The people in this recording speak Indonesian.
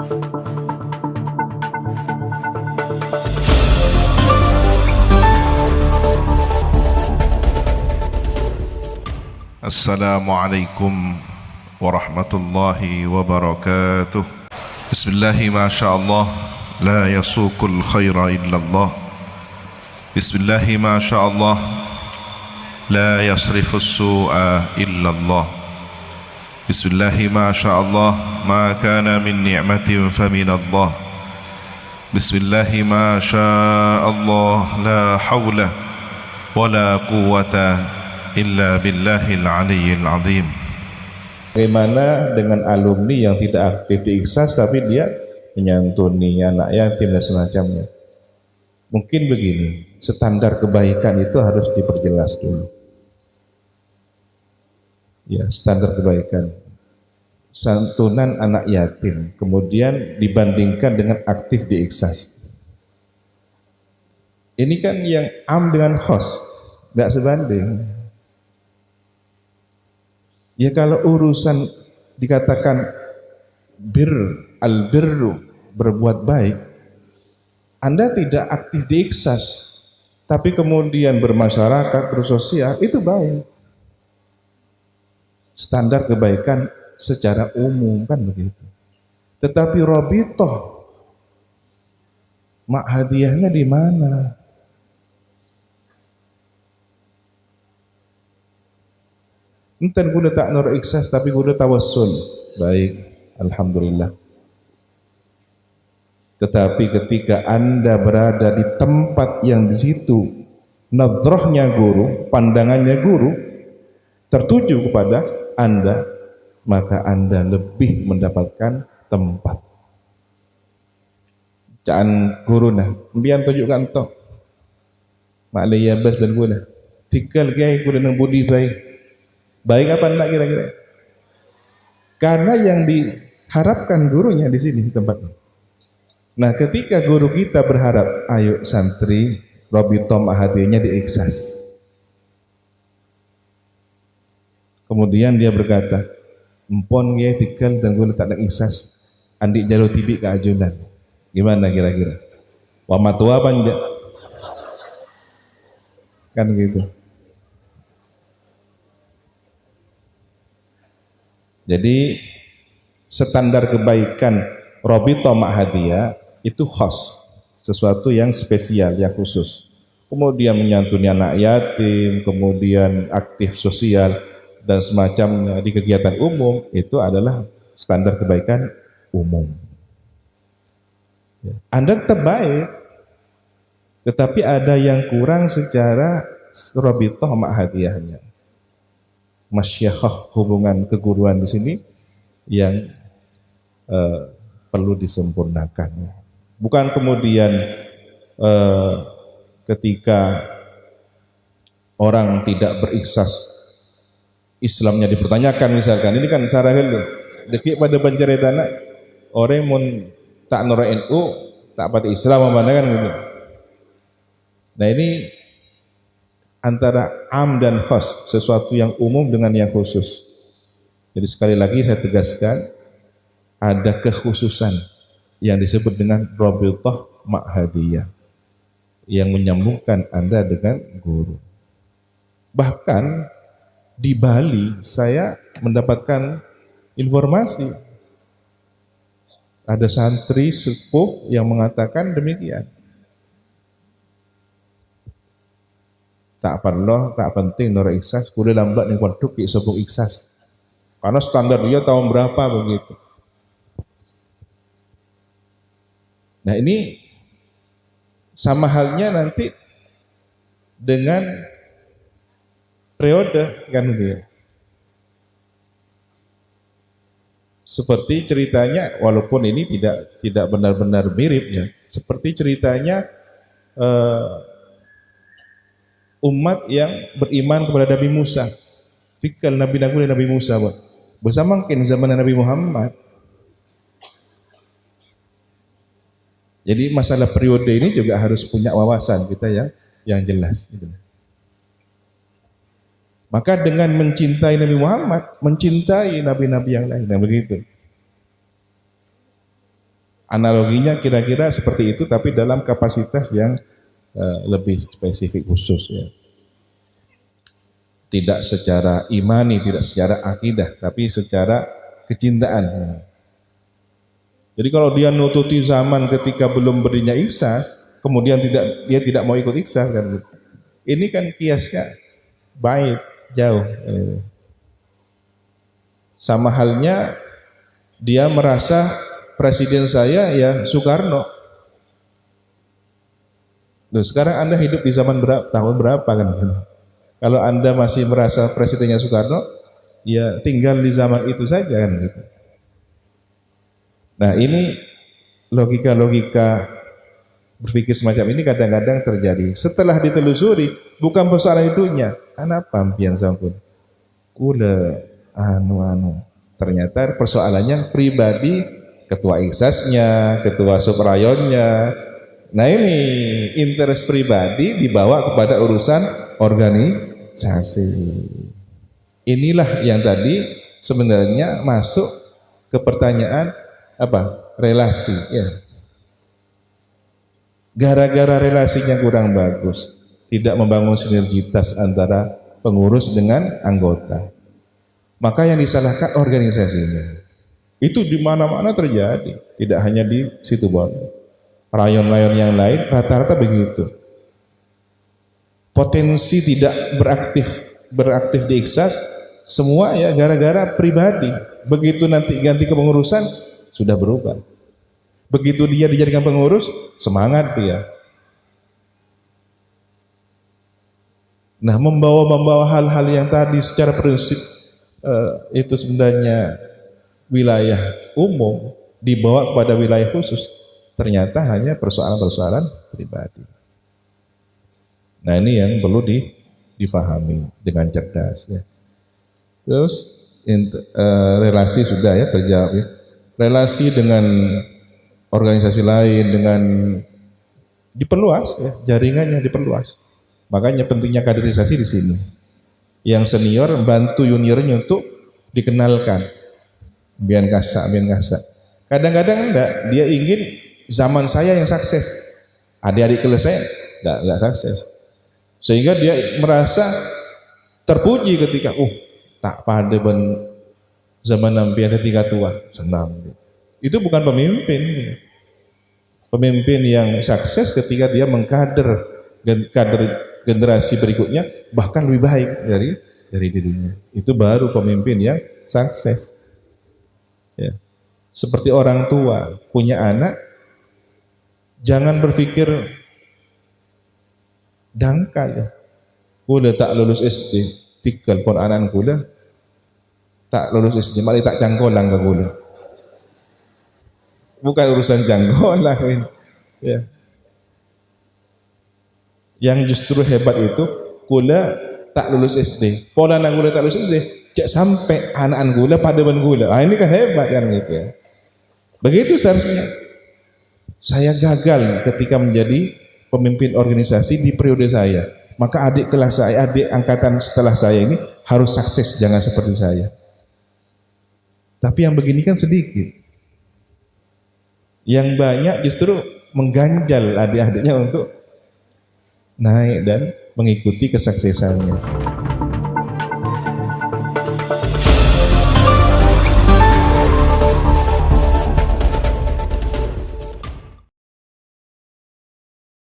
Assalamualaikum warahmatullahi wabarakatuh. Bismillahi ma sya Allah, la yasuqul khaira illallah. Bismillahi ma sya Allah, la yasrifus su'a illallah. Bismillahi ma sya Allah, ma kana min ni'matin faminallah. Bismillahi ma sya Allah, la hawla wa la quwwata illa billahil aliyyil azim. Bagaimana dengan alumni yang tidak aktif di Ikhlas tapi dia menyantuni anak yatim dan semacamnya? Mungkin begini, standar kebaikan itu harus diperjelas dulu. Ya, standar kebaikan. Santunan anak yatim, kemudian dibandingkan dengan aktif di Ikhlas. Ini kan yang am dengan khos, tidak sebanding. Ya kalau urusan dikatakan al-birru, berbuat baik, Anda tidak aktif di Ikhlas, tapi kemudian bermasyarakat, bersosial, itu baik. Standar kebaikan secara umum kan begitu. Tetapi Robitoh, mak hadiahnya di mana? Enten guna tak nur Ikhlas tapi guna tawassul. Baik, alhamdulillah. Tetapi ketika Anda berada di tempat yang di situ nadhrahnya guru, pandangannya guru tertuju kepada Anda, maka Anda lebih mendapatkan tempat. Jangan guru nah, biar tunjukkan tok. Maklaya bas dan guna. Tikal gay guna nang budi baik. Baik apa enggak kira-kira? Karena yang diharapkan gurunya di sini tempatnya. Nah, ketika guru kita berharap, ayo santri, Robitoh hadiahnya di Ikhlas. Kemudian dia berkata, empon ya tikal dan gue tak ada Ikhlas, andik jalo tibik ke ajunan. Gimana kira-kira? Wa matua panja. Kan gitu. Jadi standar kebaikan Robitoh Ma'hadiyah itu khas, sesuatu yang spesial, yang khusus. Kemudian menyantuni anak yatim, kemudian aktif sosial dan semacamnya di kegiatan umum, itu adalah standar kebaikan umum. Anda tetap baik, tetapi ada yang kurang secara Robitoh Ma'hadiyahnya. Masyaikh, hubungan keguruan di sini yang perlu disempurnakan. Bukan kemudian ketika orang tidak berikhlas Islamnya dipertanyakan misalkan. Ini kan cara dulu. Dekik pada penceritana orang mun tak nora NU tak pada Islam memandangkan gitu. Nah ini antara am dan khas, sesuatu yang umum dengan yang khusus. Jadi sekali lagi saya tegaskan, ada kekhususan yang disebut dengan Robitoh Ma'hadiyah yang menyambungkan Anda dengan guru. Bahkan di Bali saya mendapatkan informasi ada santri sepuh yang mengatakan demikian. Tak perlu, tak penting nur Ikhlas, kudu lambat nih waduk ki sebung Ikhlas. Karena standar dia tahun berapa begitu. Nah ini sama halnya nanti dengan periode kan gitu ya. Seperti ceritanya, walaupun ini tidak benar-benar mirip ya. Seperti ceritanya umat yang beriman kepada Nabi Musa. Tikal Nabi Musa bersama mungkin zaman Nabi Muhammad. Jadi masalah periode ini juga harus punya wawasan kita yang jelas. Maka dengan mencintai Nabi Muhammad, mencintai nabi-nabi yang lain, nah begitu. Analoginya kira-kira seperti itu, tapi dalam kapasitas yang lebih spesifik khusus ya. Tidak secara imani, tidak secara akidah, tapi secara kecintaan. Jadi kalau dia nututi zaman ketika belum berinya ikhsas, kemudian dia tidak mau ikut ikhsas kan. Ini kan kiasnya baik, jauh. Sama halnya dia merasa presiden saya ya Soekarno. Loh, sekarang Anda hidup di zaman tahun berapa kan? Kalau Anda masih merasa presidennya Soekarno, ya tinggal di zaman itu saja kan gitu. Nah, ini logika-logika berpikir semacam ini kadang-kadang terjadi. Setelah ditelusuri, bukan persoalan itunya. Kenapa pian sampun? Kula anu. Ternyata persoalannya pribadi ketua iksasnya, ketua suprayonnya. Nah, ini interest pribadi dibawa kepada urusan organisasi. Inilah yang tadi sebenarnya masuk ke pertanyaan apa? Relasi ya. Gara-gara relasinya kurang bagus, tidak membangun sinergitas antara pengurus dengan anggota, maka yang disalahkan organisasinya. Itu di mana-mana terjadi, tidak hanya di situ Bondo. Rayon-rayon yang lain rata-rata begitu. Potensi tidak beraktif di iksas semua ya gara-gara pribadi. Begitu nanti ganti kepengurusan sudah berubah. Begitu dia dijadikan pengurus, semangat dia. Nah, membawa hal-hal yang tadi secara prinsip itu sebenarnya wilayah umum dibawa kepada wilayah khusus, ternyata hanya persoalan-persoalan pribadi. Nah, ini yang perlu difahami dengan cerdas ya. Terus relasi sudah ya terjawab ya. Relasi dengan organisasi lain dengan diperluas ya, jaringannya diperluas. Makanya pentingnya kaderisasi di sini. Yang senior bantu juniornya untuk dikenalkan. Biar kasa. Kadang-kadang enggak, dia ingin zaman saya yang sukses. Adik-adik kelas saya enggak sukses. Sehingga dia merasa terpuji ketika tak pada zaman nampian ketika tua, senang. Itu bukan pemimpin. Pemimpin yang sukses ketika dia mengkader generasi berikutnya bahkan lebih baik dari dirinya. Itu baru pemimpin yang sukses. Ya. Seperti orang tua punya anak, jangan berpikir dangkal ya. Kuda tak lulus SD, tikal pun anak kuda tak lulus SD, malah tak cangkolang ke kuda. Bukan urusan cangkolang ya. Yang justru hebat itu kula tak lulus SD. Pola nang kula tak lulus SD, cek sampai anak kula pada ben kula. Ini kan hebat kan gitu ya. Begitu seharusnya. Saya gagal ketika menjadi pemimpin organisasi di periode saya. Maka adik kelas saya, adik angkatan setelah saya ini harus sukses, jangan seperti saya. Tapi yang begini kan sedikit. Yang banyak justru mengganjal adik-adiknya untuk naik dan mengikuti kesuksesannya.